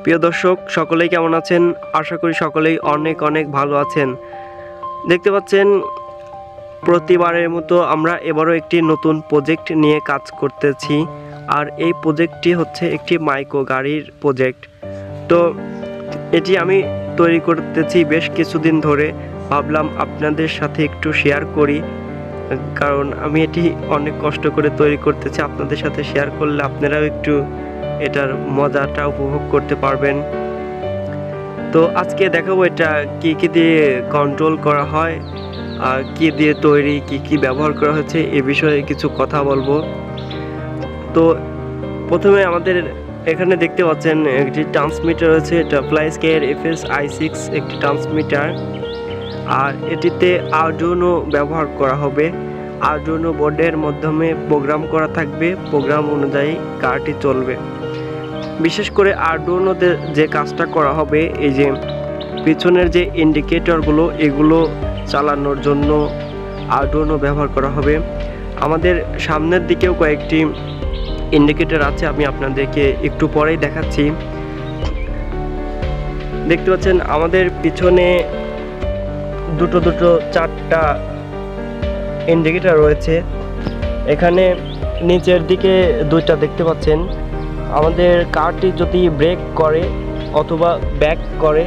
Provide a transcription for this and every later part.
প্রিয় দর্শক সকলেই কেমন আছেন? আশা করি সকলেই অনেক অনেক ভালো আছেন। দেখতে পাচ্ছেন প্রতিবারের মতো আমরা এবারও একটি নতুন প্রজেক্ট নিয়ে কাজ করতেছি, আর এই প্রজেক্টটি হচ্ছে একটি মাইক্রো গাড়ির প্রজেক্ট। তো এটি আমি তৈরি করতেছি বেশ কিছুদিন ধরে। ভাবলাম আপনাদের সাথে একটু শেয়ার করি, কারণ আমি এটি অনেক কষ্ট করে তৈরি করতেছি। আপনাদের সাথে শেয়ার করলে আপনারাও একটু এটার মজাটা উপভোগ করতে পারবেন। তো আজকে দেখাবো এটা কি দিয়ে কন্ট্রোল করা হয় আর কি দিয়ে তৈরি, কি ব্যবহার করা হয়েছে এ বিষয়ে কিছু কথা বলবো। তো প্রথমে আমাদের এখানে দেখতে পাচ্ছেন একটি ট্রান্সমিটার রয়েছে, এটা ফ্লাইস্কের FS-i6 একটি ট্রান্সমিটার, আর এটিতে আরডুইনো ব্যবহার করা হবে। আরডুইনো বোর্ডের মাধ্যমে প্রোগ্রাম করা থাকবে, প্রোগ্রাম অনুযায়ী কারটি চলবে। বিশেষ করে আরডুইনোতে যে কাজটা করা হবে, এই যে পিছনের যে ইন্ডিকেটরগুলো এগুলো চালানোর জন্য আরডুইনো ব্যবহার করা হবে। আমাদের সামনের দিকেও কয়েকটি ইন্ডিকেটর আছে, আমি আপনাদেরকে একটু পরেই দেখাচ্ছি। দেখতে পাচ্ছেন আমাদের পিছনে দুটো চারটা ইন্ডিকেটর রয়েছে। এখানে নিচের দিকে দুইটা দেখতে পাচ্ছেন। আমাদের কারটি যদি ব্রেক করে অথবা ব্যাক করে,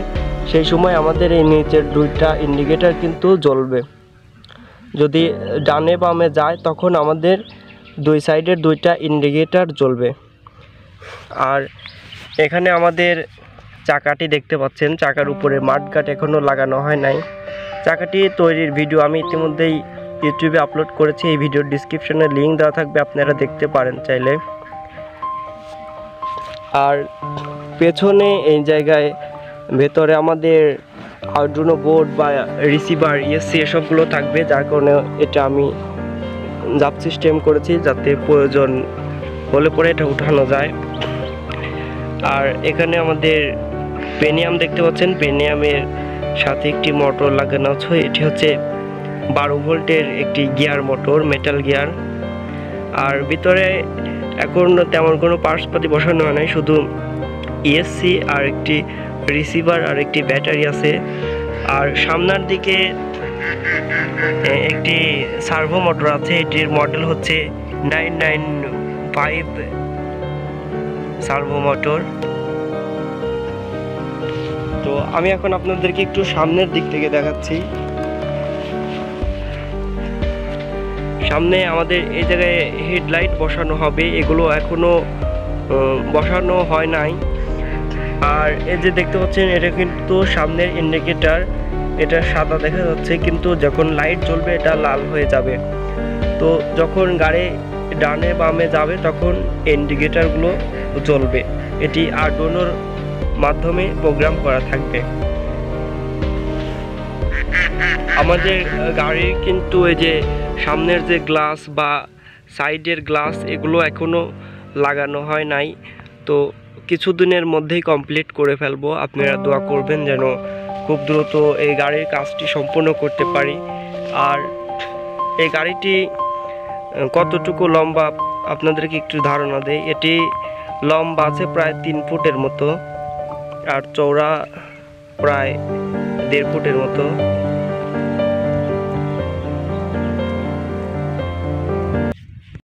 সেই সময় আমাদের এই নিচের দুইটা ইন্ডিকেটর কিন্তু জ্বলবে। যদি ডানে বামে যায় তখন আমাদের দুই সাইডের দুইটা ইন্ডিকেটর জ্বলবে। আর এখানে আমাদের চাকাটি দেখতে পাচ্ছেন, চাকার উপরে মাডগার্ড এখনও লাগানো হয় নাই। চাকাটি তৈরির ভিডিও আমি ইতিমধ্যেই ইউটিউবে আপলোড করেছি, এই ভিডিওর ডিসক্রিপশনে লিঙ্ক দেওয়া থাকবে, আপনারা দেখতে পারেন চাইলে। আর পেছনে এই জায়গায় ভেতরে আমাদের আরডুইনো বোর্ড বা রিসিভার ESC এসবগুলো থাকবে, যার কারণে এটা আমি জাপ সিস্টেম করেছি যাতে প্রয়োজন হলে পরে এটা উঠানো যায়। আর এখানে আমাদের পেনিয়াম দেখতে পাচ্ছেন, পেনিয়ামের সাথে একটি মোটর লাগানো আছে। এটি হচ্ছে 12 ভোল্টের একটি গিয়ার মোটর, মেটাল গিয়ার। আর ভিতরে এখন তেমন কোনো পার্টসপাতি বসানো হয় নাই, শুধু ESC আর একটি রিসিভার আর একটি ব্যাটারি আছে। আর সামনের দিকে একটি সার্ভো মোটর আছে, এটির মডেল হচ্ছে 995 সার্ভো মোটর। তো আমি এখন আপনাদেরকে একটু সামনের দিক থেকে দেখাচ্ছি। সামনে আমাদের এই জায়গায় হেডলাইট বসানো হবে, এগুলো এখনো বসানো হয় নাই। আর এই যে দেখতে পাচ্ছেন এটা কিন্তু সামনের ইন্ডিকেটর, এটা সাদা দেখা যাচ্ছে, কিন্তু যখন লাইট জ্বলবে এটা লাল হয়ে যাবে। তো যখন গাড়ি ডানে বামে যাবে তখন ইন্ডিকেটরগুলো জ্বলবে। এটি আরডুইনোর মাধ্যমে প্রোগ্রাম করা থাকবে। আমাদের গাড়ির কিন্তু এই যে সামনের যে গ্লাস বা সাইডের গ্লাস এগুলো এখনো লাগানো হয় নাই, তো কিছুদিনের মধ্যেই কমপ্লিট করে ফেলবো। আপনারা দোয়া করবেন যেন খুব দ্রুত এই গাড়ির কাজটি সম্পূর্ণ করতে পারি। আর এই গাড়িটি কতটুকু লম্বা আপনাদেরকে একটু ধারণা দেয়। এটি লম্বা আছে প্রায় 3 ফুটের মতো, আর চওড়া প্রায় 1.5 ফুটের মতো।